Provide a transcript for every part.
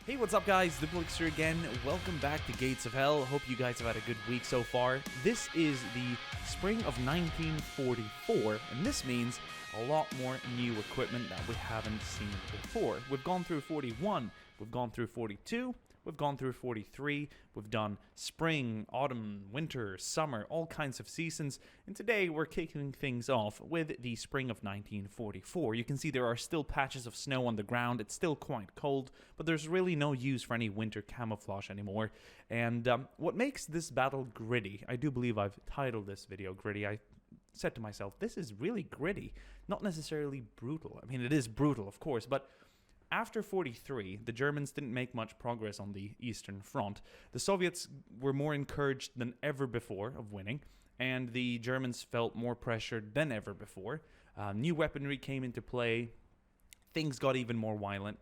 Hey, what's up guys? DiplexHeated again. Welcome back to Gates of Hell. Hope you guys have had a good week so far. This is the spring of 1944, and this means a lot more new equipment that we haven't seen before. We've gone through 41, we've gone through 42, we've gone through 43, we've done spring, autumn, winter, summer, all kinds of seasons, and today we're kicking things off with the spring of 1944. You can see there are still patches of snow on the ground, it's still quite cold, but there's really no use for any winter camouflage anymore, and what makes this battle gritty, I do believe I've titled this video Gritty, I said to myself, this is really gritty, not necessarily brutal. I mean, it is brutal, of course, but after 43, the Germans didn't make much progress on the Eastern Front. The Soviets were more encouraged than ever before of winning, and the Germans felt more pressured than ever before. New weaponry came into play. Things got even more violent.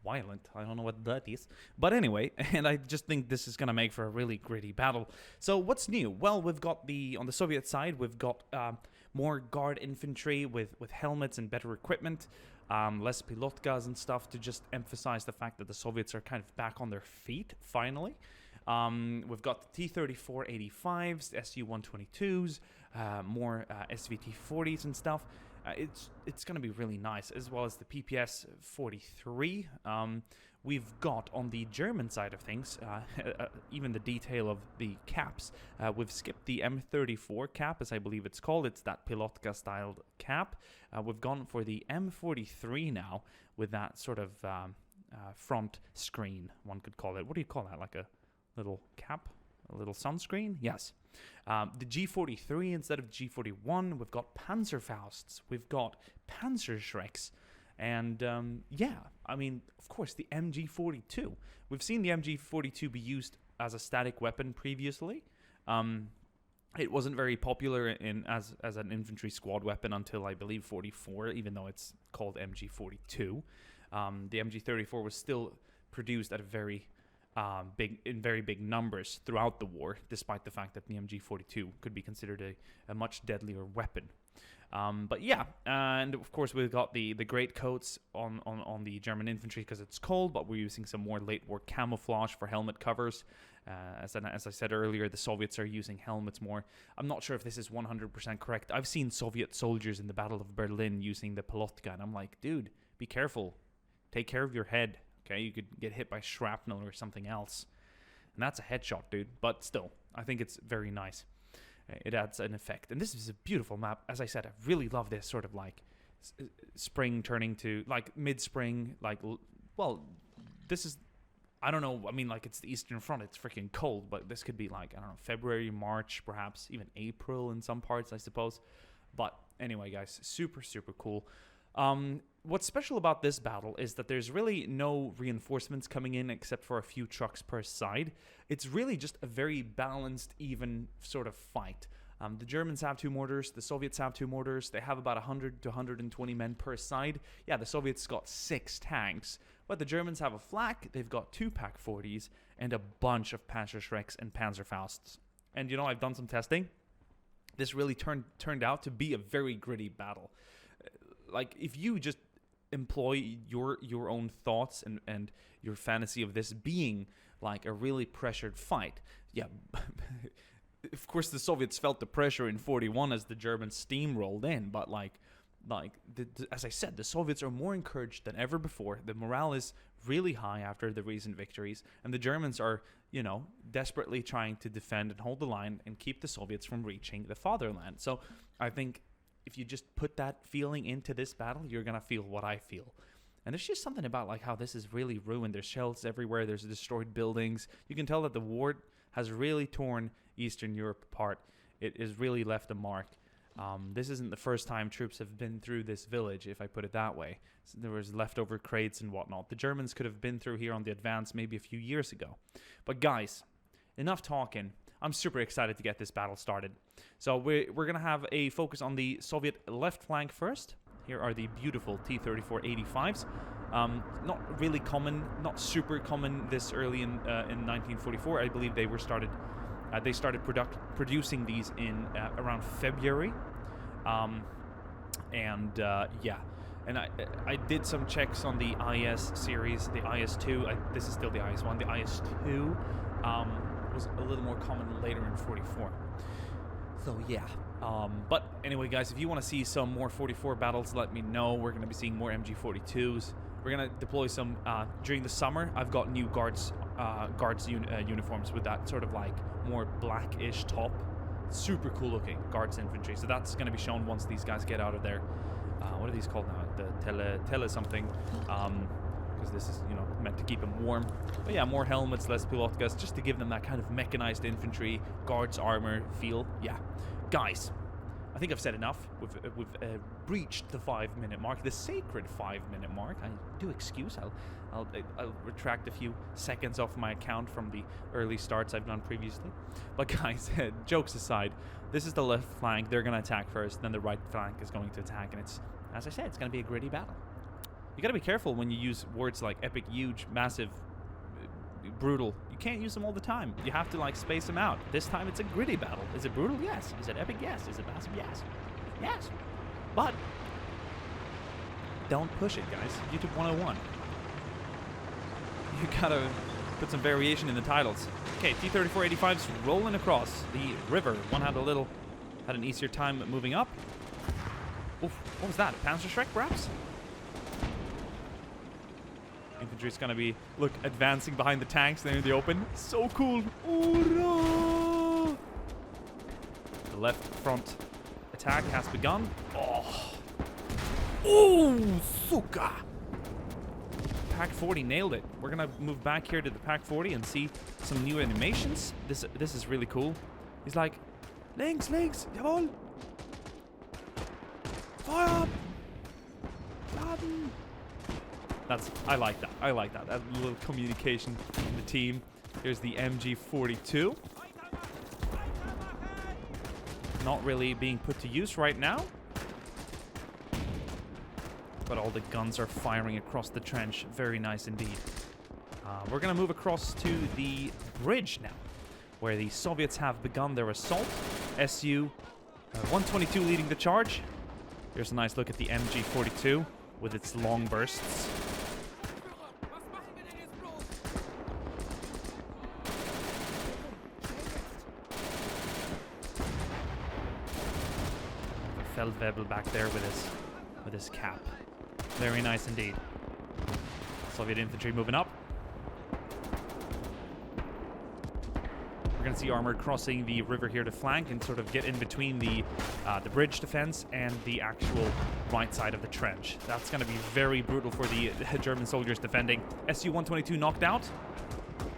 I don't know what that is. But anyway, and I just think this is going to make for a really gritty battle. So what's new? Well, we've got on the Soviet side, we've got more guard infantry with helmets and better equipment. Less pilotkas and stuff to just emphasize the fact that the Soviets are kind of back on their feet, finally. We've got the T-34-85s, the Su-122s, more SVT-40s and stuff. It's going to be really nice, as well as the PPS-43. We've got, on the German side of things, even the detail of the caps. We've skipped the M34 cap, as I believe it's called. It's that Pilotka-styled cap. We've gone for the M43 now, with that sort of front screen, one could call it. What do you call that, like a little cap? A little sunscreen? Yes. The G43 instead of G41. We've got Panzerfausts. We've got Panzershreks. And, yeah, I mean, of course, the MG42. We've seen the MG42 be used as a static weapon previously. It wasn't very popular as an infantry squad weapon until, I believe, 44, even though it's called MG42. The MG34 was still produced at a very very big numbers throughout the war, despite the fact that the MG42 could be considered a much deadlier weapon. But yeah, and of course we've got the great coats on the German infantry because it's cold, but we're using some more late war camouflage for helmet covers. As I said earlier, the Soviets are using helmets more. I'm not sure if this is 100% correct. I've seen Soviet soldiers in the Battle of Berlin using the Pilotka, and I'm like, dude, be careful. Take care of your head. Okay, you could get hit by shrapnel or something else. And that's a headshot, dude. But still, I think it's very nice. It adds an effect. And this is a beautiful map. As I said, I really love this sort of like spring turning to like mid-spring. Like, well, this is, I don't know. I mean, like it's the Eastern Front. It's freaking cold. But this could be like, I don't know, February, March, perhaps even April in some parts, I suppose. But anyway, guys, super, super cool. What's special about this battle is that there's really no reinforcements coming in except for a few trucks per side. It's really just a very balanced, even sort of fight. The Germans have 2 mortars, the Soviets have 2 mortars, they have about 100 to 120 men per side. Yeah, the Soviets got 6 tanks, but the Germans have a flak, they've got 2 Pak-40s, and a bunch of Panzershrekks and Panzerfausts. And you know, I've done some testing. This really turned out to be a very gritty battle. Like, if you just employ your own thoughts and your fantasy of this being like a really pressured fight, yeah, of course the Soviets felt the pressure in 41 as the Germans steamrolled in, but as I said, the Soviets are more encouraged than ever before. The morale is really high after the recent victories, and the Germans are, you know, desperately trying to defend and hold the line and keep the Soviets from reaching the fatherland. So I think if you just put that feeling into this battle, you're going to feel what I feel. And there's just something about like how this is really ruined. There's shells everywhere. There's destroyed buildings. You can tell that the war has really torn Eastern Europe apart. It has really left a mark. This isn't the first time troops have been through this village, if I put it that way. So there was leftover crates and whatnot. The Germans could have been through here on the advance maybe a few years ago. But guys, enough talking. I'm super excited to get this battle started. So we're going to have a focus on the Soviet left flank first. Here are the beautiful T-34-85s. Not really common, not super common this early in 1944. I believe they started producing these in around February. Yeah, And I did some checks on the IS series, the IS-2. This is still the IS-1. The IS-2 was a little more common later in 44. So yeah. But anyway, guys, if you want to see some more 44 battles, let me know. We're going to be seeing more MG42s. We're going to deploy some during the summer. I've got new guards uniforms with that sort of like more blackish top. Super cool looking guards infantry. So that's going to be shown once these guys get out of their what are these called now? The tele something. Because this is, you know, meant to keep them warm. But yeah, more helmets, less pilotkas, just to give them that kind of mechanized infantry, guards armor feel. Yeah. Guys, I think I've said enough. We've breached the 5-minute mark, the sacred 5-minute mark. I do excuse. I'll retract a few seconds off my account from the early starts I've done previously. But guys, jokes aside, this is the left flank. They're going to attack first, then the right flank is going to attack, and it's, as I said, it's going to be a gritty battle. You got to be careful when you use words like epic, huge, massive, brutal. You can't use them all the time. You have to like space them out. This time it's a gritty battle. Is it brutal? Yes. Is it epic? Yes. Is it massive? Yes. Yes. But don't push it, guys. YouTube 101. You gotta put some variation in the titles. Okay, T-34-85's rolling across the river. One had an easier time moving up. Oof, what was that? A Panzershrek, perhaps? Infantry's gonna be, look, advancing behind the tanks there in the open. So cool. Ura! The left front attack has begun. Oh. Oh, suka! Pack 40 nailed it. We're gonna move back here to the Pack 40 and see some new animations. This is really cool. He's like, links, jawohl! Fire! Laden! I like that. I like that. That little communication in the team. Here's the MG42. Not really being put to use right now. But all the guns are firing across the trench. Very nice indeed. We're going to move across to the bridge now, where the Soviets have begun their assault. Su-122 leading the charge. Here's a nice look at the MG42 with its long bursts. Feldwebel back there with his cap. Very nice indeed. Soviet infantry moving up. We're going to see armor crossing the river here to flank and sort of get in between the bridge defense and the actual right side of the trench. That's going to be very brutal for the German soldiers defending. Su-122 knocked out.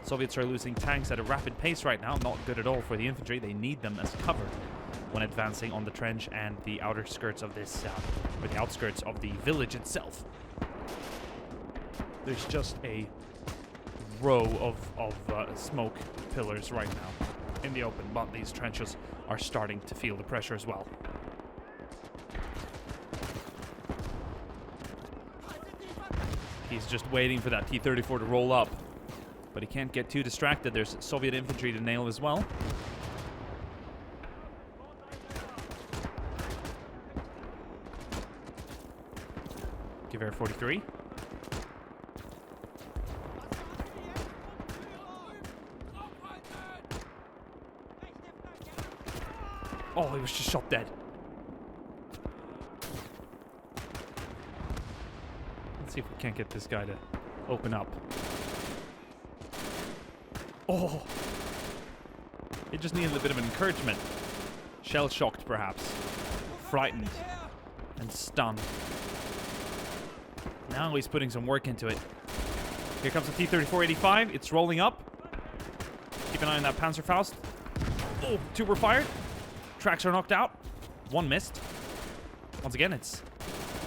Soviets are losing tanks at a rapid pace right now. Not good at all for the infantry. They need them as cover when advancing on the trench and the outer skirts of this, or the outskirts of the village itself. There's just a row of smoke pillars right now in the open, but these trenches are starting to feel the pressure as well. He's just waiting for that T-34 to roll up, but he can't get too distracted. There's Soviet infantry to nail as well. Gewehr 43. Oh, he was just shot dead. Let's see if we can't get this guy to open up. Oh! It just needed a bit of an encouragement. Shell-shocked, perhaps. Frightened. And stunned. Now he's putting some work into it. Here comes the T-34-85. It's rolling up. Keep an eye on that Panzerfaust. Oh, 2 were fired. Tracks are knocked out. 1 missed. Once again, it's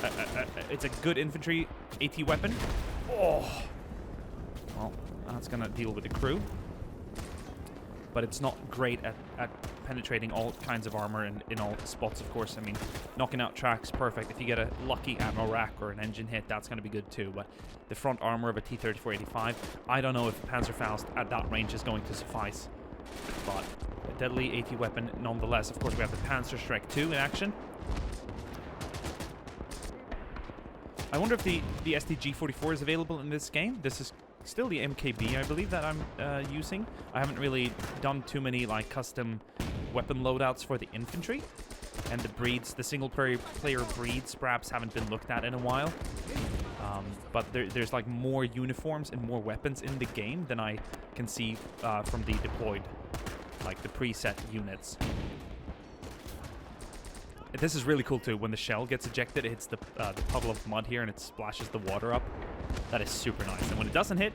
a good infantry AT weapon. Oh. Well, that's going to deal with the crew. But it's not great at penetrating all kinds of armor in all spots, of course. I mean, knocking out tracks, perfect. If you get a lucky ammo rack or an engine hit, that's going to be good too. But the front armor of a T-34-85, I don't know if Panzerfaust at that range is going to suffice. But a deadly AT weapon nonetheless. Of course, we have the Panzershrek 2 in action. I wonder if the STG-44 is available in this game. This is still the MKB, I believe, that I'm using. I haven't really done too many like custom weapon loadouts for the infantry. And the breeds, the single-player breeds, perhaps haven't been looked at in a while. But there's like more uniforms and more weapons in the game than I can see from the deployed, like the preset units. This is really cool too. When the shell gets ejected, it hits the puddle of mud here and it splashes the water up. That is super nice. And when it doesn't hit,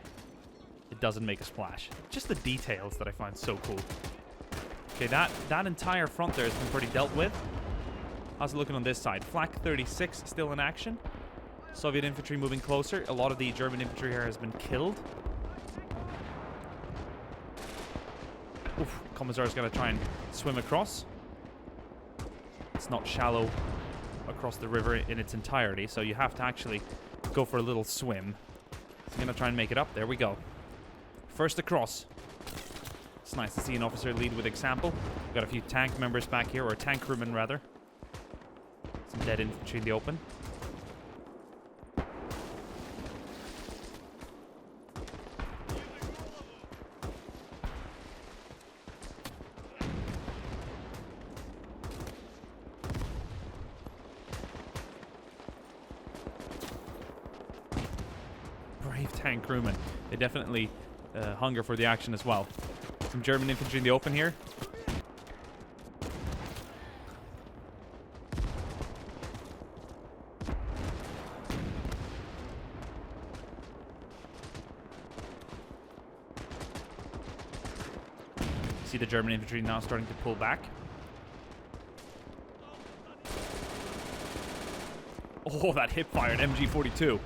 it doesn't make a splash. Just the details that I find so cool. Okay, that entire front there has been pretty dealt with. How's it looking on this side? Flak 36 still in action. Soviet infantry moving closer. A lot of the German infantry here has been killed. Oof, Commissar's going to try and swim across. It's not shallow across the river in its entirety, so you have to actually go for a little swim. I'm going to try and make it up. There we go. First across. It's nice to see an officer lead with example. Got a few tank members back here, or tank crewmen rather. Some dead infantry in the open. Brave tank crewmen. They definitely hunger for the action as well. Some German infantry in the open here. See the German infantry now starting to pull back. Oh, that hip-fired MG42.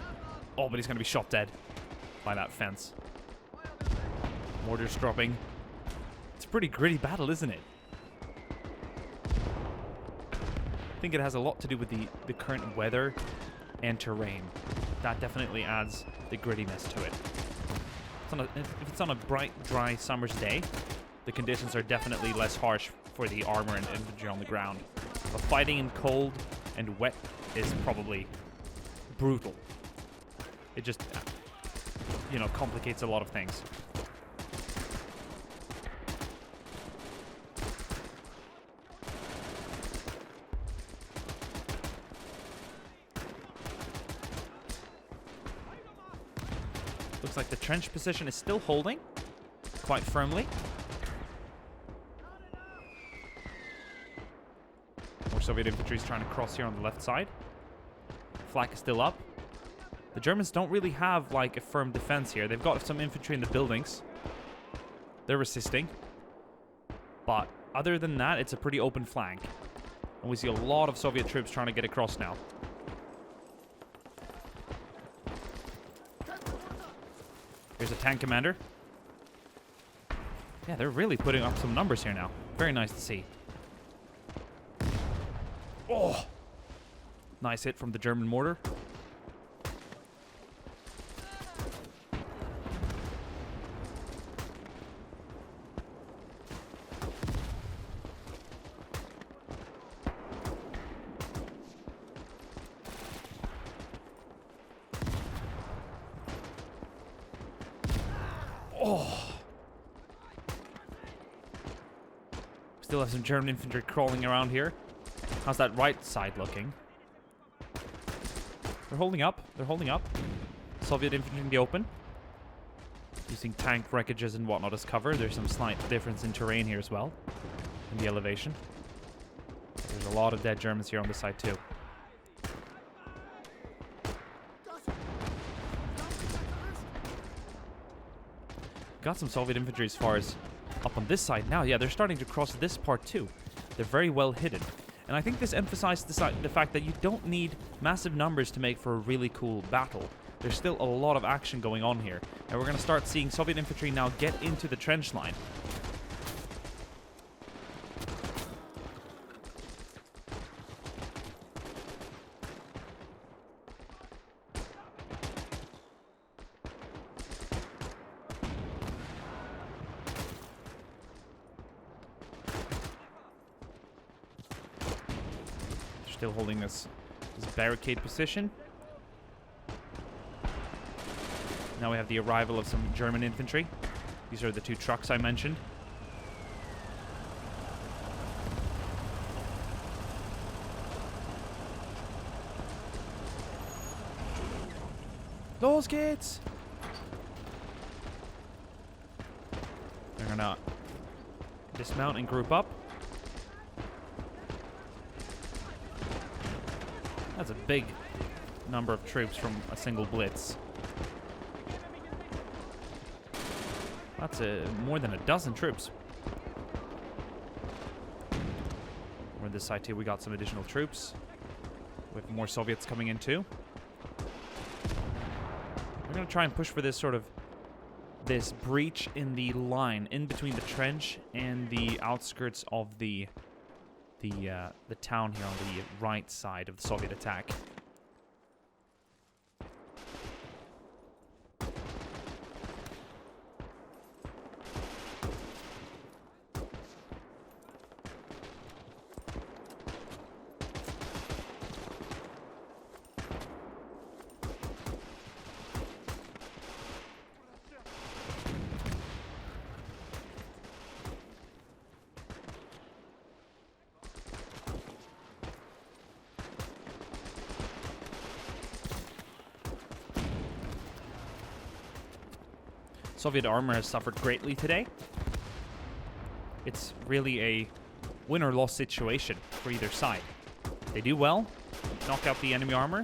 Oh, but he's going to be shot dead by that fence. Mortars dropping. It's a pretty gritty battle, isn't it? I think it has a lot to do with the current weather and terrain. That definitely adds the grittiness to it. If it's on a bright, dry summer's day, the conditions are definitely less harsh for the armor and infantry on the ground. But fighting in cold and wet is probably brutal. It just, you know, complicates a lot of things. Looks like the trench position is still holding quite firmly. More Soviet infantry is trying to cross here on the left side. Flak is still up. The Germans don't really have like a firm defense here. They've got some infantry in the buildings. They're resisting. But other than that, it's a pretty open flank. And we see a lot of Soviet troops trying to get across now. Here's a tank commander. Yeah, they're really putting up some numbers here now. Very nice to see. Oh! Nice hit from the German mortar. Oh! Still have some German infantry crawling around here. How's that right side looking? They're holding up. They're holding up. Soviet infantry in the open. Using tank wreckages and whatnot as cover. There's some slight difference in terrain here as well. In the elevation. There's a lot of dead Germans here on this side too. Got some Soviet infantry as far as up on this side now. Yeah, they're starting to cross this part too. They're very well hidden. And I think this emphasized the fact that you don't need massive numbers to make for a really cool battle. There's still a lot of action going on here. And we're going to start seeing Soviet infantry now get into the trench line. Still holding this barricade position. Now we have the arrival of some German infantry. These are the 2 trucks I mentioned. Los geht's! They're gonna dismount and group up. That's a big number of troops from a single blitz. That's more than a dozen troops. Over this side too, we got some additional troops. With more Soviets coming in too. We're going to try and push for this sort of this breach in the line in between the trench and the outskirts of the town here on the right side of the Soviet attack. Soviet armor has suffered greatly today. It's really a win or loss situation for either side. They do well, knock out the enemy armor.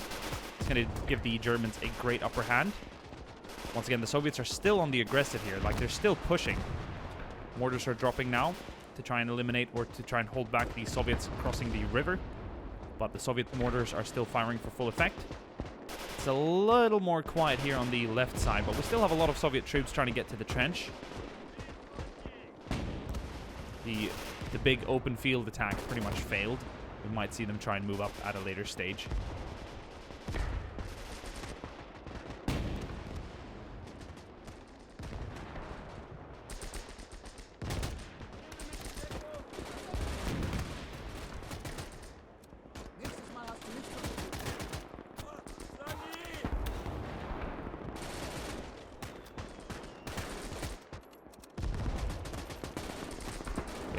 It's going to give the Germans a great upper hand. Once again, the Soviets are still on the aggressive here. Like, they're still pushing. Mortars are dropping now to try and eliminate or to try and hold back the Soviets crossing the river. But the Soviet mortars are still firing for full effect. It's a little more quiet here on the left side, but we still have a lot of Soviet troops trying to get to the trench. The big open field attack pretty much failed. We might see them try and move up at a later stage.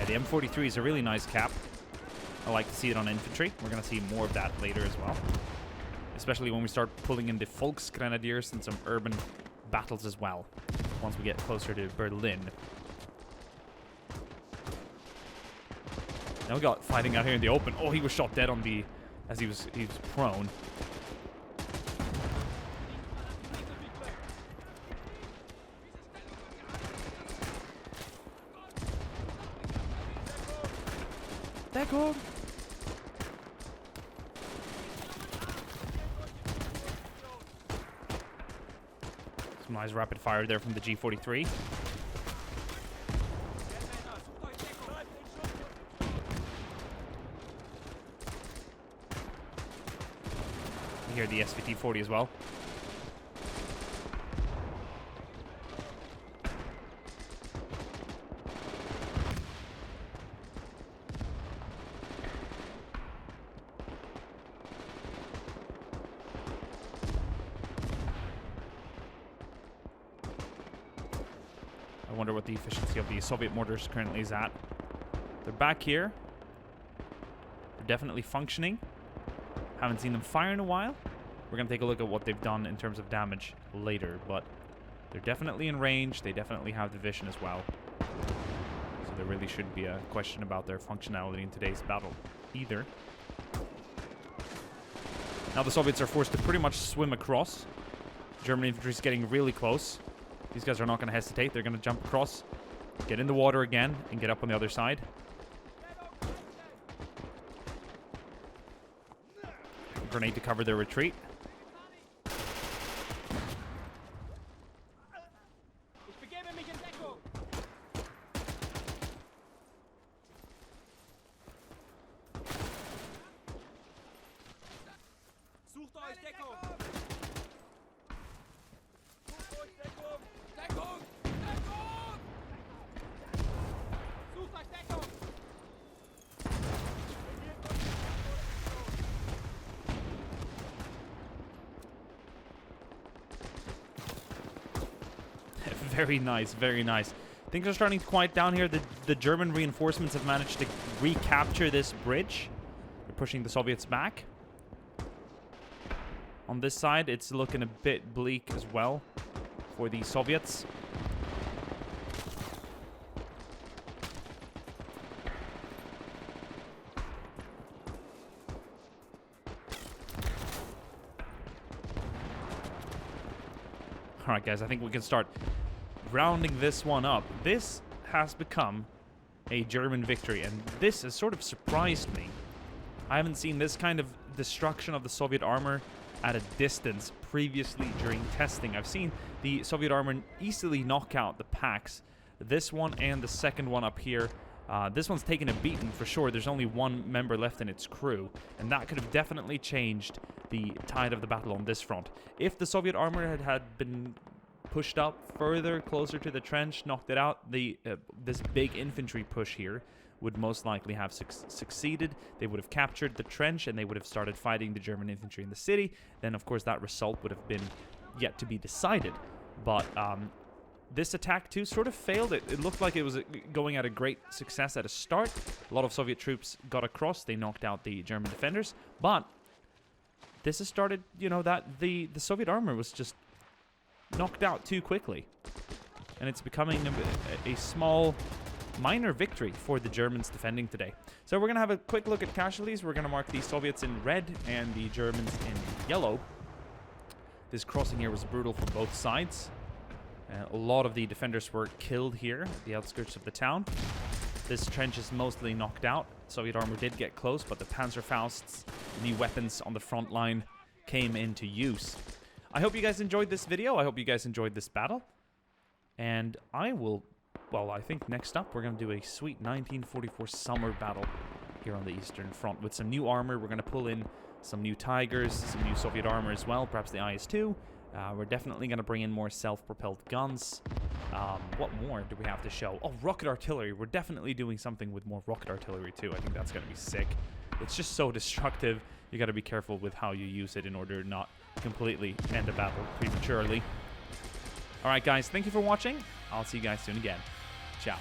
The M43 is a really nice cap. I like to see it on infantry. We're going to see more of that later as well. Especially when we start pulling in the Volksgrenadiers and some urban battles as well. Once we get closer to Berlin. Now we got fighting out here in the open. Oh, he was shot dead on the... as he was prone. Deckung! Some nice rapid fire there from the G43. You hear the SVT-40 as well. I wonder what the efficiency of the Soviet mortars currently is at. They're back here. They're definitely functioning. Haven't seen them fire in a while. We're going to take a look at what they've done in terms of damage later, but they're definitely in range. They definitely have the vision as well. So there really shouldn't be a question about their functionality in today's battle either. Now the Soviets are forced to pretty much swim across. German infantry is getting really close. These guys are not going to hesitate. They're going to jump across, get in the water again, and get up on the other side. Grenade to cover their retreat. Very nice, very nice. Things are starting to quiet down here. The German reinforcements have managed to recapture this bridge. They're pushing the Soviets back. On this side, it's looking a bit bleak as well for the Soviets. All right, guys, I think we can start rounding this one up. This has become a German victory, and this has sort of surprised me. I haven't seen this kind of destruction of the Soviet armor at a distance previously during testing. I've seen the Soviet armor easily knock out the Paks. This one and the second one up here. This one's taken a beating for sure. There's only one member left in its crew, and that could have definitely changed the tide of the battle on this front. If the Soviet armor had been pushed up further, closer to the trench, knocked it out, this big infantry push here would most likely have succeeded. They would have captured the trench, and they would have started fighting the German infantry in the city. Then, of course, that result would have been yet to be decided. But this attack, too, sort of failed. It looked like it was going at a great success at a start. A lot of Soviet troops got across. They knocked out the German defenders. But this has started, you know, that the Soviet armor was just knocked out too quickly. And it's becoming a small, minor victory for the Germans defending today. So we're going to have a quick look at casualties. We're going to mark the Soviets in red and the Germans in yellow. This crossing here was brutal from both sides. A lot of the defenders were killed here at the outskirts of the town. This trench is mostly knocked out. Soviet armor did get close, but the Panzerfausts, new weapons on the front line, came into use. I hope you guys enjoyed this video. I hope you guys enjoyed this battle. And I will, well, I think next up we're going to do a sweet 1944 summer battle here on the Eastern Front with some new armor. We're going to pull in some new Tigers, some new Soviet armor as well, perhaps the IS-2. We're definitely going to bring in more self-propelled guns. What more do we have to show? Oh, rocket artillery. We're definitely doing something with more rocket artillery too. I think that's going to be sick. It's just so destructive. You got to be careful with how you use it in order to not completely end a battle prematurely. All right, guys. Thank you for watching. I'll see you guys soon again. Ciao.